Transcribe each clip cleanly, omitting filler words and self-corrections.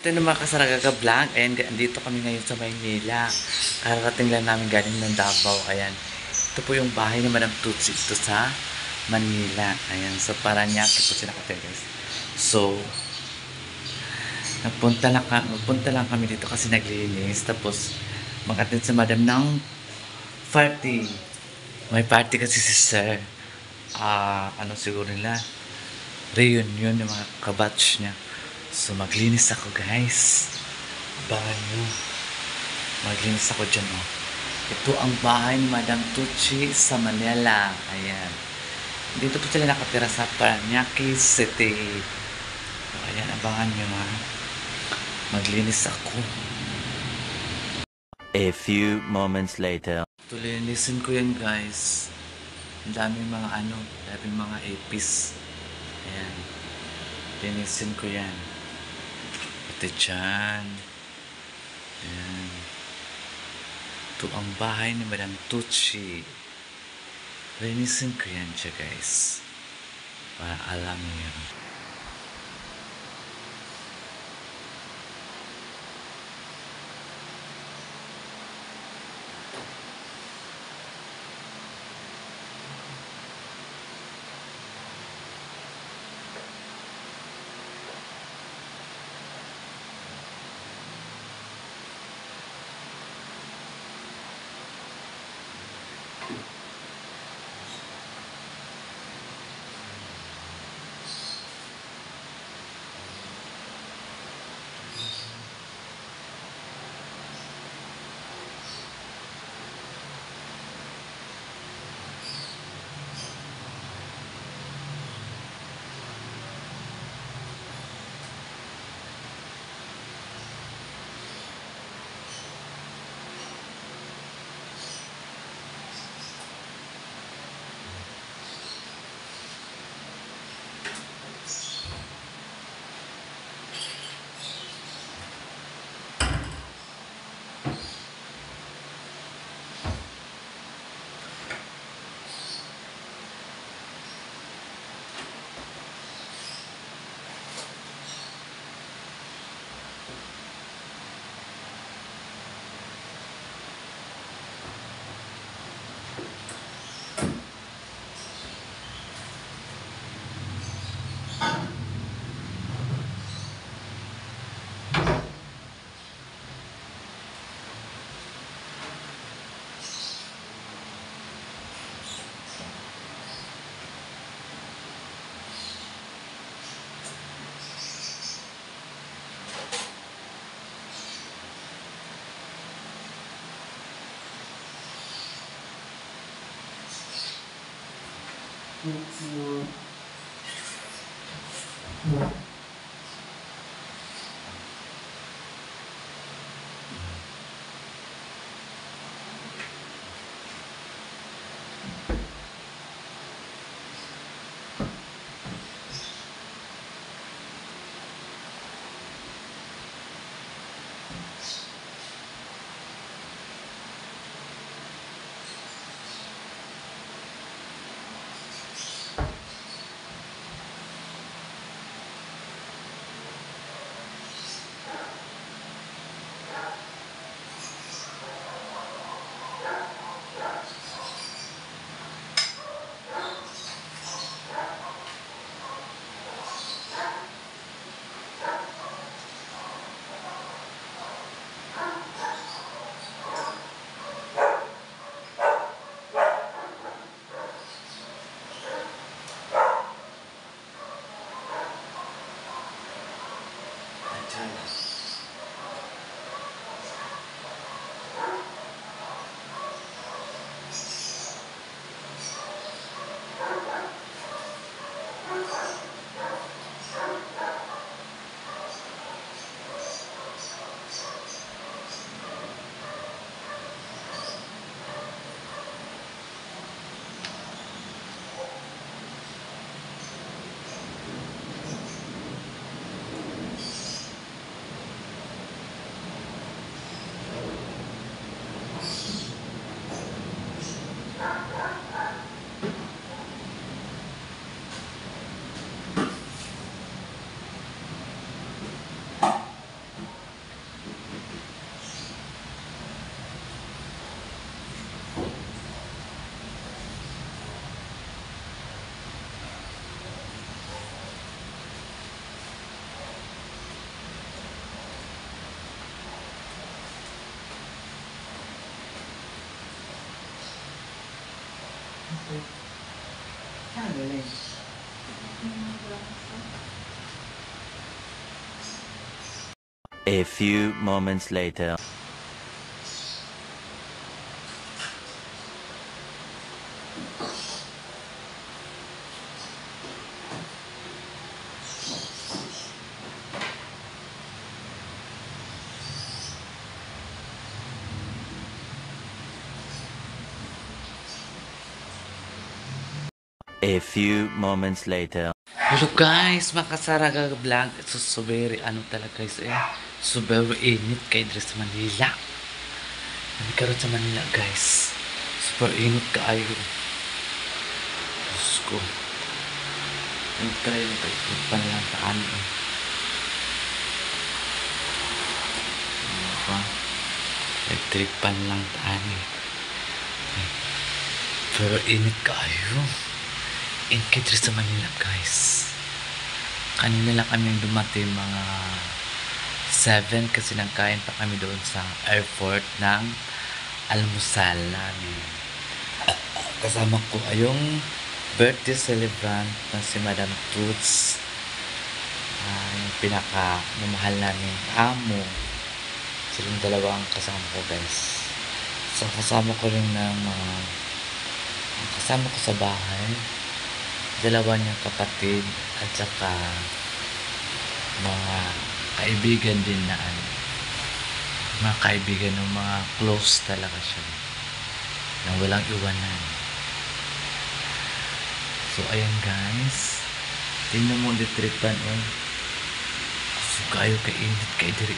Ito na mga kasaragaga vlog. Ayan, andito kami ngayon sa Maynila. Kararating lang namin galing ng Davao. Ayan. Ito po yung bahay ni Madam Tutsi ito sa Manila. Ayan, sa Paranaque po sila nakatira, guys. So, nagpunta lang kami dito kasi naglilinis. Tapos, mag-attend sa Madam ng party. May party kasi si Sir. Ano siguro nila? Reunion ng mga kabatch niya. So, maglinis ako, guys. Abangan nyo. Maglinis ako dyan, oh. Ito ang bahay ni Madam Tucci sa Manila. Ayan. Dito po sila nakatira sa Paranaque City. So, ayan, abangan nyo, ha. Maglinis ako. A few moments later. Tulinisin ko yan, guys. Ang daming mga daming mga apis. Ayan. Linisin ko yan. Pati dyan. Ayan. Ito ang bahay ni Madam Tucci. Linisin ko yan siya, guys. Para alam niyo. Ah, galing. A few moments later. A few moments later. Hello guys, makasaraga vlog. So, very talaga guys super init kay diri sa Manila. Kami karon sa Manila guys. Super init kaayo. Diyos ko. Ang tayo na tayo. Panalang taan. Ano ba? Electric pan lang taan Pero init kaayo. Init diri sa Manila guys. Kanina lang kami dumating mga 7 kasi nagkain pa kami doon sa airport ng almusal namin. Kasama ko ay yung birthday celebrant na si Madam Toots. Yung pinaka mamahal namin amo. Silang dalawa ang kasama ko guys. So kasama ko rin ng mga kasama ko sa bahay. Dalawa niyang kapatid at saka mga kaibigan din na mga kaibigan ng mga close talaga siya na walang iwanan. So ayan guys, tingnan mo the tripan so kayo kainit kay diri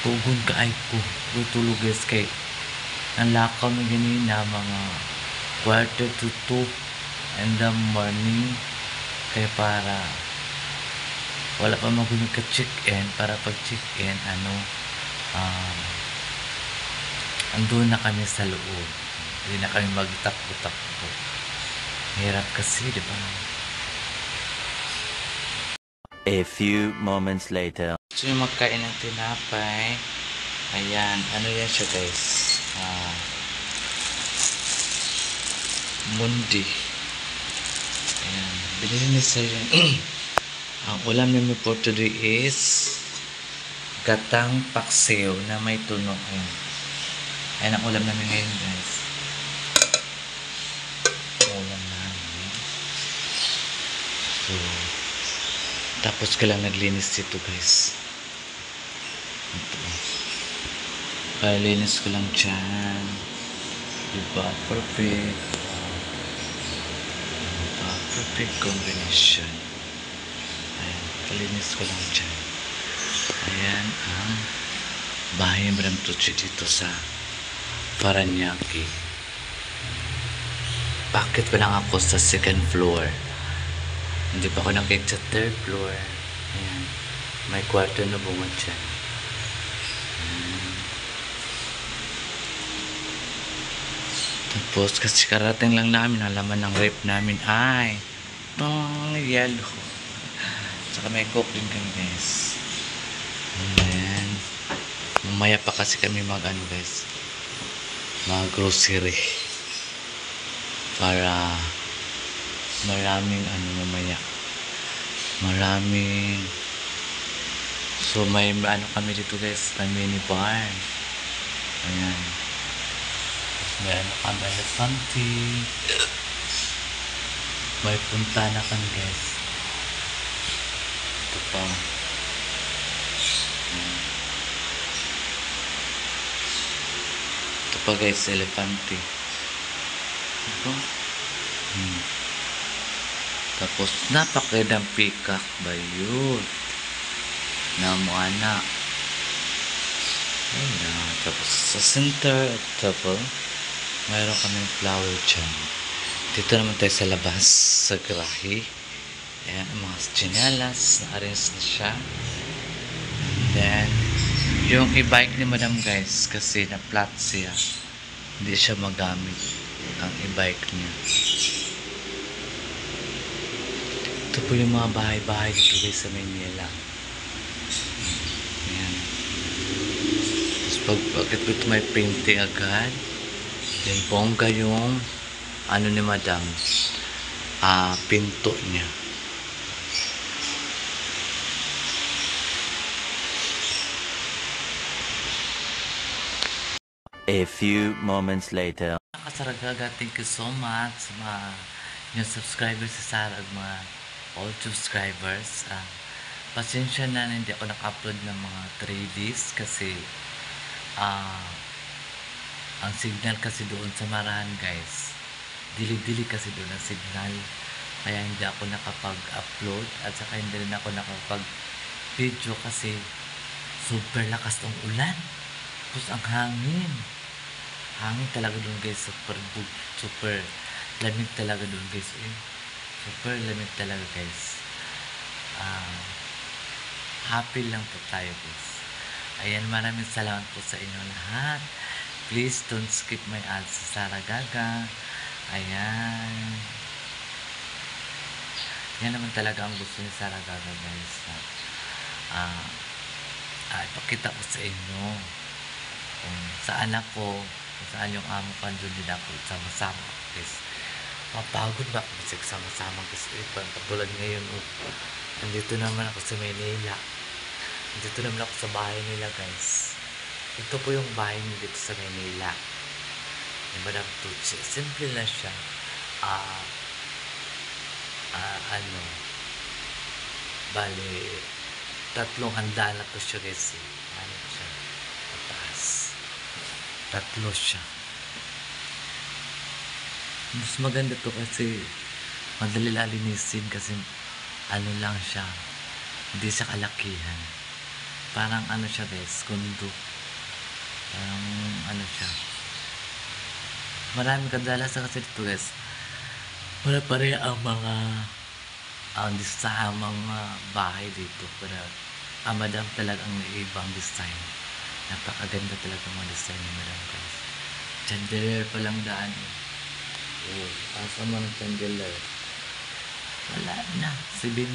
tugon kaay ko tutulog guys kay ang lakaw na ganina mga 1:45 in the morning kaya para wala pa magunog ka check-in para pag check-in andun na kami sa loob, hindi na kami magtakbo-takbo. Hirap kasi diba? A few moments later. So yung magkain ng tinapay, ayan, ano yan siya guys, mundi. Ayan, binili ni Sir yan. Ang ulam namin for today is gatang paksiw na may tunog. Ayan ang ulam namin ngayon guys. Ulam namin. So, tapos ka lang naglinis dito guys. Ito. Linis ko lang dyan. Diba? Perfect. Perfect combination. Ayan, kalinis ko lang dyan. Ayan ang bahay ng Madam Tucci dito sa Paranaque. Bakit pa lang ako sa second floor? Hindi pa ako nakik sa third floor. Ayan, may kwarto na bungad dyan. Tapos kasi karating lang namin ang laman ng rep namin ay yellow. Saka may coke din kami guys. Ayan. Mamaya pa kasi kami mag guys, mga grocery para maraming mamaya maraming. So may kami dito guys, may mini bar. Ayan, meron kami elefante. May punta na kami guys. Ito pa. Ito pa guys, elefante. Ito. Tapos napakagandang peacock ba yun? Namuana. Ayan. Tapos sa center ito po, mayroon kaming flower dyan. Dito naman tayo sa labas, sa garahe. Ayan, mga chinelas, na-arrange na siya. And then, yung e-bike ni Madam guys, kasi na-flat siya. Hindi siya magamit ang e-bike niya. Ito po yung mga bahay-bahay dito guys sa Manila. Ayan. Tapos pag ito may painting agad. Yan, bongga yung ano ni madam, pinto niya. A few moments later. Kasaragaga, thank you so much sa mga yung subscribers sa Sarag, mga old subscribers. Pasensya na hindi ako naka-upload ng mga 3 days kasi ang signal kasi doon sa Marahan, guys, dili-dili kasi doon ang signal, kaya hindi ako nakapag-upload at saka hindi rin ako nakapag-video kasi super lakas ng ulan, tapos ang hangin talaga doon, guys. Super lamig talaga doon, guys. Super lamig talaga, guys. Happy lang po tayo, guys. Ayan, maraming salamat po sa inyo lahat. Please don't skip my ads sa Saragaga. Ayan. Yan naman talaga ang gusto ni Saragaga, guys. Ipakita ko sa inyo kung saan ako, kung saan yung amo ko, doon din ako sama-sama, guys. Mapagod ba ako kasi sama-sama, guys? Katulad ngayon, nandito naman ako sa Manila. Nandito naman ako sa bahay nila, guys. Ito po yung bahay nila dito sa Manila ni Madam Tucci. Simple lang siya. Bali, 3 handa na to siya, guys. Ano siya? Mataas. 3 siya. Mas maganda to kasi madali lalinisin kasi ano lang siya. Hindi siya kalakihan. Parang ano siya, guys, kundo. Parang ano siya. Maraming kadalasan kasi dito, guys. Wala pa rin ang mga mga bahay dito. Pero madam talagang ibang design. Napakaganda talaga mga design ni madam, guys. Chandelier pa lang daan. Asa mo ng chandelier? Wala na. 70.